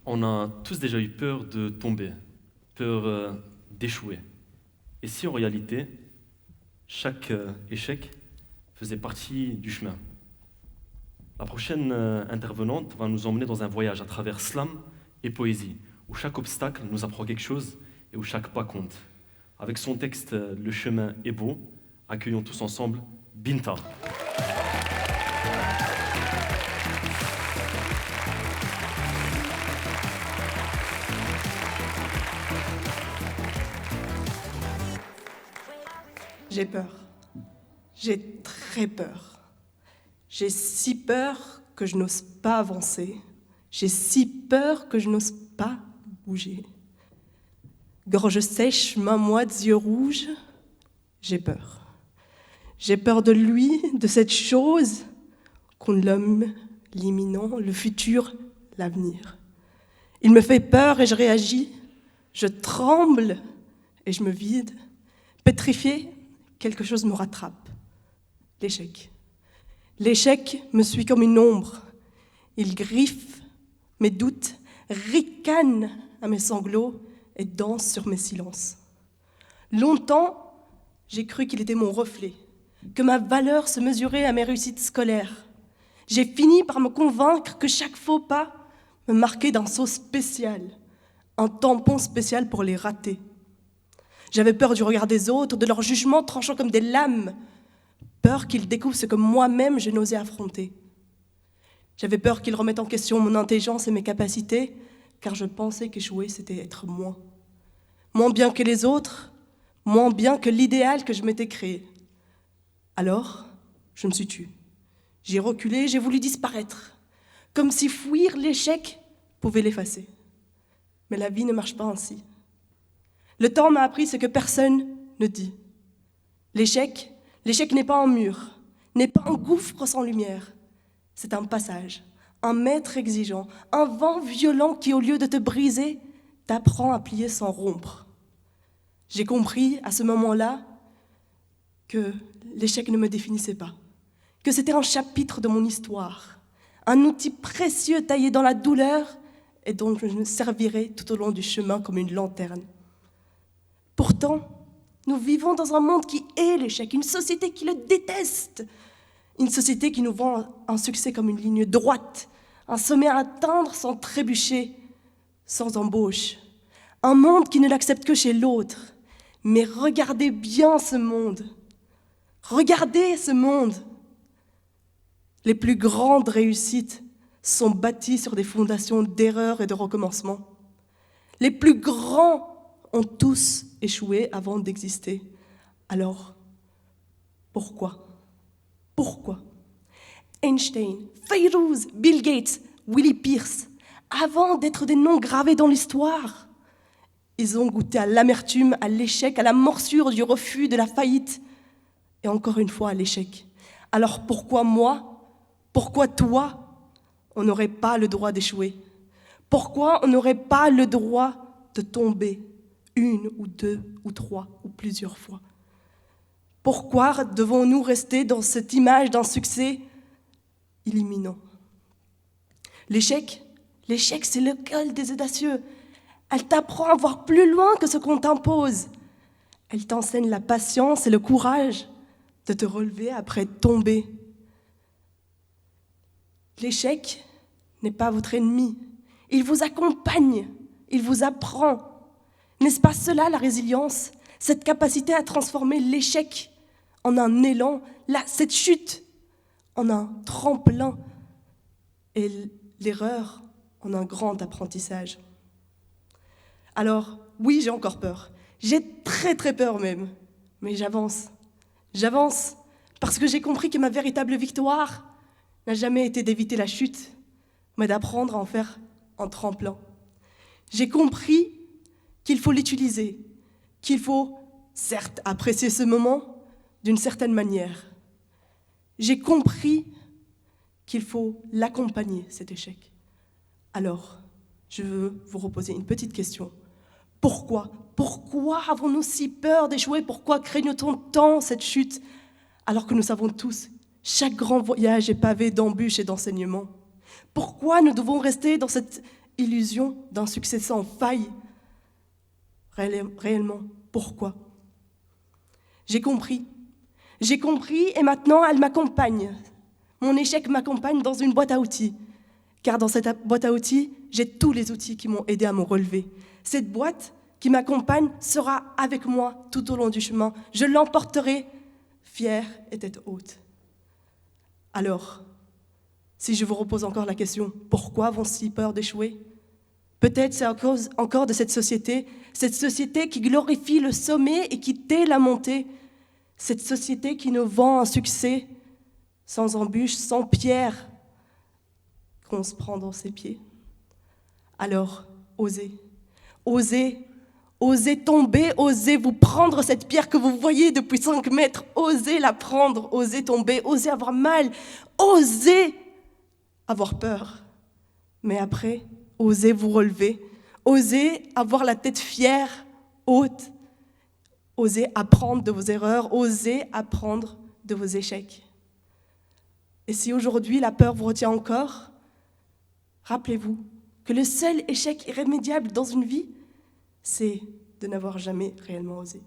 On a tous déjà eu peur de tomber, peur d'échouer. Et si en réalité, chaque échec faisait partie du chemin? La prochaine intervenante va nous emmener dans un voyage à travers slam et poésie, où chaque obstacle nous apprend quelque chose et où chaque pas compte. Avec son texte Le chemin est beau, accueillons tous ensemble Binta. J'ai peur. J'ai très peur. J'ai si peur que je n'ose pas avancer. J'ai si peur que je n'ose pas bouger. Gorge sèche, main moite, yeux rouges, j'ai peur. J'ai peur de lui, de cette chose qu'ont l'homme, l'imminent, le futur, l'avenir. Il me fait peur et je réagis. Je tremble et je me vide. Pétrifié, quelque chose me rattrape. L'échec. L'échec me suit comme une ombre. Il griffe mes doutes, ricane à mes sanglots et danse sur mes silences. Longtemps, j'ai cru qu'il était mon reflet, que ma valeur se mesurait à mes réussites scolaires. J'ai fini par me convaincre que chaque faux pas me marquait d'un sceau spécial, un tampon spécial pour les rater. J'avais peur du regard des autres, de leur jugement tranchant comme des lames, peur qu'ils découvrent ce que moi-même je n'osais affronter. J'avais peur qu'ils remettent en question mon intelligence et mes capacités, car je pensais qu'échouer, c'était être moins. Moins bien que les autres, moins bien que l'idéal que je m'étais créé. Alors, je me suis tue. J'ai reculé, j'ai voulu disparaître, comme si fuir l'échec pouvait l'effacer. Mais la vie ne marche pas ainsi. Le temps m'a appris ce que personne ne dit. L'échec n'est pas un mur, n'est pas un gouffre sans lumière. C'est un passage, un maître exigeant, un vent violent qui, au lieu de te briser, t'apprend à plier sans rompre. J'ai compris à ce moment-là que l'échec ne me définissait pas, que c'était un chapitre de mon histoire, un outil précieux taillé dans la douleur et dont je me servirai tout au long du chemin comme une lanterne. Pourtant, nous vivons dans un monde qui hait l'échec, une société qui le déteste, une société qui nous vend un succès comme une ligne droite, un sommet à atteindre sans trébucher, sans embauche, un monde qui ne l'accepte que chez l'autre. Mais regardez bien ce monde. Regardez ce monde. Les plus grandes réussites sont bâties sur des fondations d'erreurs et de recommencement. Les plus grands ont tous échoué avant d'exister. Alors, pourquoi? Pourquoi? Einstein, Fayrouz, Bill Gates, Willie Pierce, avant d'être des noms gravés dans l'histoire, ils ont goûté à l'amertume, à l'échec, à la morsure du refus, de la faillite, et encore une fois à l'échec. Alors pourquoi moi? Pourquoi toi? On n'aurait pas le droit d'échouer? Pourquoi on n'aurait pas le droit de tomber une ou deux ou trois ou plusieurs fois? Pourquoi devons-nous rester dans cette image d'un succès imminent? L'échec, c'est l'école des audacieux. Elle t'apprend à voir plus loin que ce qu'on t'impose. Elle t'enseigne la patience et le courage de te relever après tomber. L'échec n'est pas votre ennemi. Il vous accompagne, il vous apprend. N'est-ce pas cela la résilience? Cette capacité à transformer l'échec en un élan, cette chute en un tremplin et l'erreur en un grand apprentissage. Alors, oui, j'ai encore peur. J'ai très très peur même. Mais j'avance. J'avance parce que j'ai compris que ma véritable victoire n'a jamais été d'éviter la chute, mais d'apprendre à en faire un tremplin. J'ai compris qu'il faut l'utiliser, qu'il faut, certes, apprécier ce moment d'une certaine manière. J'ai compris qu'il faut l'accompagner, cet échec. Alors, je veux vous reposer une petite question. Pourquoi avons-nous si peur d'échouer? Pourquoi craignons-nous tant cette chute? Alors que nous savons tous, chaque grand voyage est pavé d'embûches et d'enseignements. Pourquoi nous devons rester dans cette illusion d'un succès sans faille. Réellement, pourquoi? J'ai compris et maintenant elle m'accompagne. Mon échec m'accompagne dans une boîte à outils. Car dans cette boîte à outils, j'ai tous les outils qui m'ont aidé à me relever. Cette boîte qui m'accompagne sera avec moi tout au long du chemin. Je l'emporterai fière et tête haute. Alors, si je vous repose encore la question, pourquoi avons-nous si peur d'échouer? Peut-être c'est à cause encore de cette société qui glorifie le sommet et qui tait la montée. Cette société qui nous vend un succès sans embûches, sans pierres qu'on se prend dans ses pieds. Alors, osez tomber, osez vous prendre cette pierre que vous voyez depuis 5 mètres, osez la prendre, osez tomber, osez avoir mal, osez avoir peur. Mais après, osez vous relever, osez avoir la tête fière, haute, osez apprendre de vos erreurs, osez apprendre de vos échecs. Et si aujourd'hui la peur vous retient encore, rappelez-vous que le seul échec irrémédiable dans une vie, c'est de n'avoir jamais réellement osé.